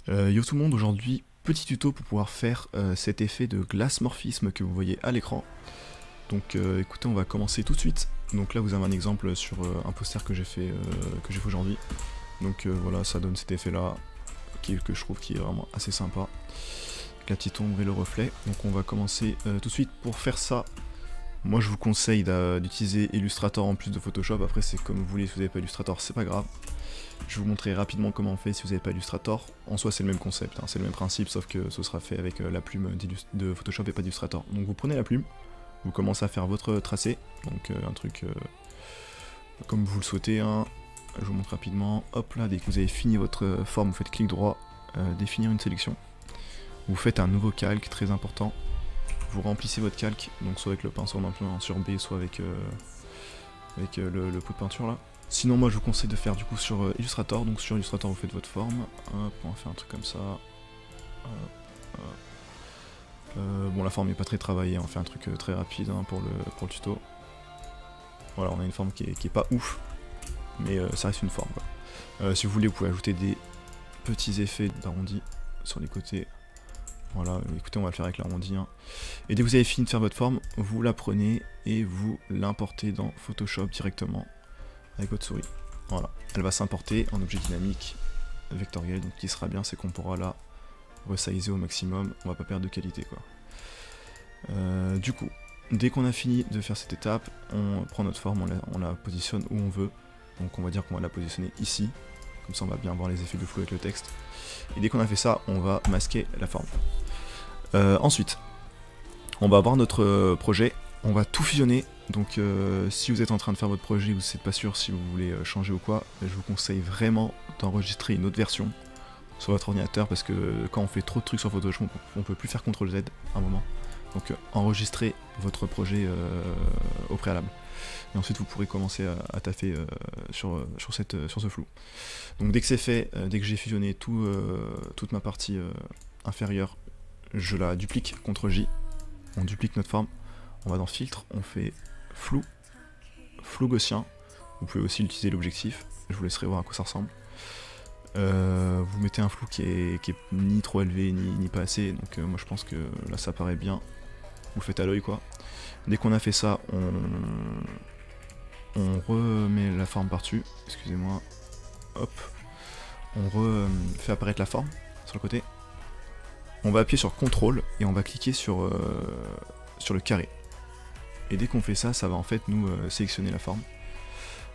Yo tout le monde, aujourd'hui petit tuto pour pouvoir faire cet effet de glace morphisme que vous voyez à l'écran. Donc écoutez, on va commencer tout de suite. Donc là vous avez un exemple sur un poster que j'ai fait aujourd'hui. Donc voilà, ça donne cet effet là que je trouve qui est vraiment assez sympa, avec la petite ombre et le reflet. Donc on va commencer tout de suite. Pour faire ça, moi je vous conseille d'utiliser Illustrator en plus de Photoshop. Après c'est comme vous voulez, si vous n'avez pas Illustrator c'est pas grave. Je vais vous montrer rapidement comment on fait si vous n'avez pas Illustrator. En soi c'est le même concept, hein, c'est le même principe, sauf que ce sera fait avec la plume de Photoshop et pas d'Illustrator. Donc vous prenez la plume, vous commencez à faire votre tracé, donc un truc comme vous le souhaitez, hein. Je vous montre rapidement. Hop là, dès que vous avez fini votre forme, vous faites clic droit, définir une sélection. Vous faites un nouveau calque, très important. Vous remplissez votre calque, donc soit avec le pinceau maintenant sur B, soit avec, le pot de peinture là. Sinon moi je vous conseille de faire du coup sur Illustrator, donc sur Illustrator vous faites votre forme, hop, on va faire un truc comme ça, bon la forme n'est pas très travaillée, on fait un truc très rapide hein, pour le tuto. Voilà, on a une forme qui est pas ouf, mais ça reste une forme quoi. Si vous voulez vous pouvez ajouter des petits effets d'arrondi sur les côtés, voilà, écoutez on va le faire avec l'arrondi hein. Et dès que vous avez fini de faire votre forme, vous la prenez et vous l'importez dans Photoshop directement avec votre souris. Voilà, elle va s'importer en objet dynamique vectoriel, donc ce qui sera bien c'est qu'on pourra la resizer au maximum, on va pas perdre de qualité quoi. Du coup, dès qu'on a fini de faire cette étape, on prend notre forme, on la positionne où on veut, donc on va dire qu'on va la positionner ici, comme ça on va bien voir les effets de flou avec le texte, et dès qu'on a fait ça, on va masquer la forme. Ensuite, on va avoir notre projet, on va tout fusionner. Donc si vous êtes en train de faire votre projet, vous n'êtes pas sûr si vous voulez changer ou quoi, je vous conseille vraiment d'enregistrer une autre version sur votre ordinateur, parce que quand on fait trop de trucs sur Photoshop, on peut plus faire CTRL Z à un moment. Donc enregistrez votre projet au préalable. Et ensuite vous pourrez commencer à taffer sur ce flou. Donc dès que c'est fait, dès que j'ai fusionné toute ma partie inférieure, je la duplique, CTRL J, on duplique notre forme, on va dans filtre, on fait flou gaussien, vous pouvez aussi utiliser l'objectif, je vous laisserai voir à quoi ça ressemble. Vous mettez un flou qui est ni trop élevé ni pas assez, donc moi je pense que là ça paraît bien, vous le faites à l'œil quoi. Dès qu'on a fait ça, on remet la forme par dessus, excusez-moi, hop, on refait apparaître la forme sur le côté, on va appuyer sur CTRL et on va cliquer sur le carré. Et dès qu'on fait ça, ça va en fait nous sélectionner la forme.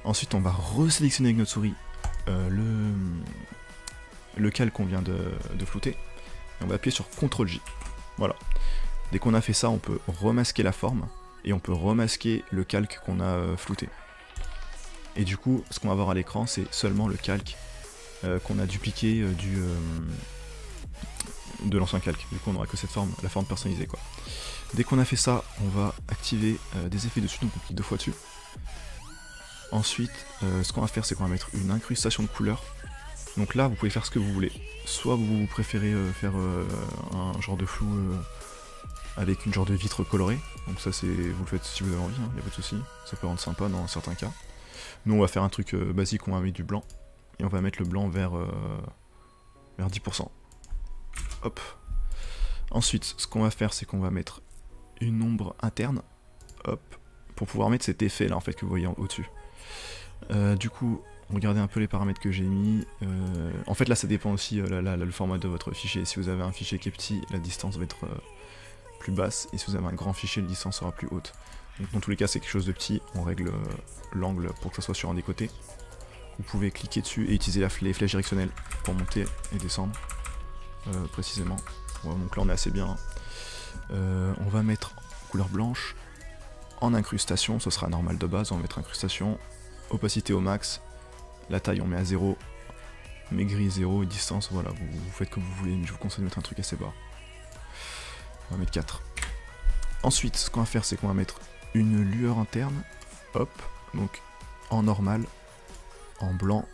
Ensuite on va resélectionner avec notre souris le calque qu'on vient de flouter. Et on va appuyer sur CTRL J. Voilà. Dès qu'on a fait ça, on peut remasquer la forme et on peut remasquer le calque qu'on a flouté. Et du coup, ce qu'on va voir à l'écran, c'est seulement le calque qu'on a dupliqué de l'ancien calque. Du coup, on n'aura que cette forme, la forme personnalisée quoi. Dès qu'on a fait ça, on va activer des effets dessus, donc on clique 2 fois dessus. Ensuite, ce qu'on va faire, c'est qu'on va mettre une incrustation de couleurs. Donc là, vous pouvez faire ce que vous voulez. Soit vous préférez faire un genre de flou avec une genre de vitre colorée. Donc ça, vous le faites si vous avez envie, il n'y a pas de souci. Ça peut rendre sympa dans certains cas. Nous, on va faire un truc basique, on va mettre du blanc. Et on va mettre le blanc vers 10%. Hop. Ensuite, ce qu'on va faire, c'est qu'on va mettre une ombre interne, hop, pour pouvoir mettre cet effet là en fait que vous voyez au-dessus. Du coup, regardez un peu les paramètres que j'ai mis. En fait là ça dépend aussi le format de votre fichier. Si vous avez un fichier qui est petit, la distance va être plus basse, et si vous avez un grand fichier, la distance sera plus haute. Donc dans tous les cas c'est quelque chose de petit, on règle l'angle pour que ça soit sur un des côtés. Vous pouvez cliquer dessus et utiliser les flèches directionnelles pour monter et descendre précisément. Voilà, donc là on est assez bien. On va mettre couleur blanche en incrustation, ce sera normal de base, on va mettre incrustation, opacité au max, la taille on met à 0, maigri 0 et distance, voilà, vous faites comme vous voulez, mais je vous conseille de mettre un truc assez bas. On va mettre 4. Ensuite, ce qu'on va faire, c'est qu'on va mettre une lueur interne, hop, donc en normal, en blanc.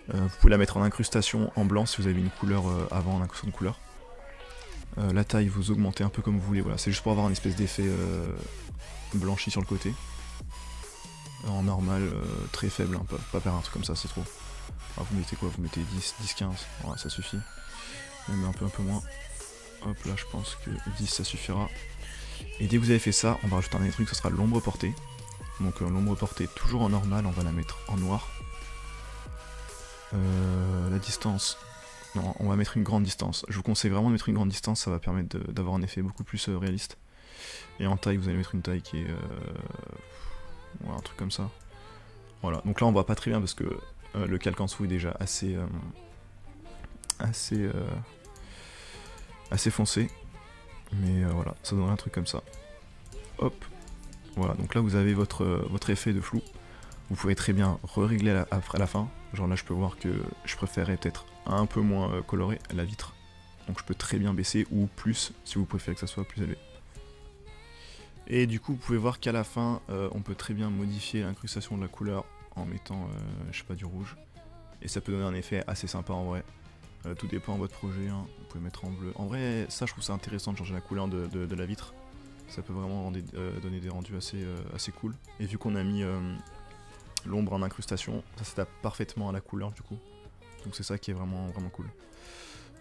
Vous pouvez la mettre en incrustation en blanc si vous avez une couleur avant en incrustation de couleur. La taille vous augmentez un peu comme vous voulez, voilà, c'est juste pour avoir un espèce d'effet blanchi sur le côté. En normal, très faible, hein, pas faire un truc comme ça, c'est trop. Ah, vous mettez quoi? Vous mettez 10, 10, 15, voilà, ça suffit. Même un peu moins. Hop là, je pense que 10 ça suffira. Et dès que vous avez fait ça, on va rajouter un dernier truc, ce sera l'ombre portée. Donc l'ombre portée toujours en normal, on va la mettre en noir. La distance, non, on va mettre une grande distance. Je vous conseille vraiment de mettre une grande distance, ça va permettre d'avoir un effet beaucoup plus réaliste. Et en taille, vous allez mettre une taille qui est... ouais, un truc comme ça. Voilà, donc là on voit pas très bien parce que le calque en dessous est déjà assez foncé. Mais voilà, ça donnerait un truc comme ça. Hop, voilà, donc là vous avez votre effet de flou. Vous pouvez très bien régler à la fin. Genre là je peux voir que je préférais peut-être un peu moins coloré la vitre. Donc je peux très bien baisser ou plus si vous préférez que ça soit plus élevé. Et du coup vous pouvez voir qu'à la fin on peut très bien modifier l'incrustation de la couleur en mettant je sais pas du rouge. Et ça peut donner un effet assez sympa en vrai. Tout dépend de votre projet, hein. Vous pouvez mettre en bleu. En vrai ça je trouve ça intéressant de changer la couleur de la vitre. Ça peut vraiment donner des rendus assez cool. Et vu qu'on a mis l'ombre en incrustation, ça s'adapte parfaitement à la couleur du coup. Donc c'est ça qui est vraiment cool.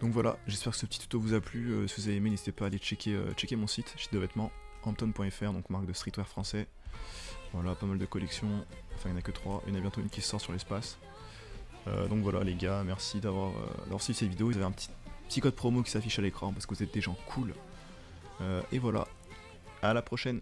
Donc voilà, j'espère que ce petit tuto vous a plu. Si vous avez aimé, n'hésitez pas à aller checker mon site de vêtements, hampton.fr, donc marque de streetwear français. Voilà, pas mal de collections, enfin il n'y en a que 3, il y en a bientôt une qui sort sur l'espace. Donc voilà les gars, merci d'avoir suivi cette vidéo. Vous avez un petit code promo qui s'affiche à l'écran parce que vous êtes des gens cool. Et voilà, à la prochaine.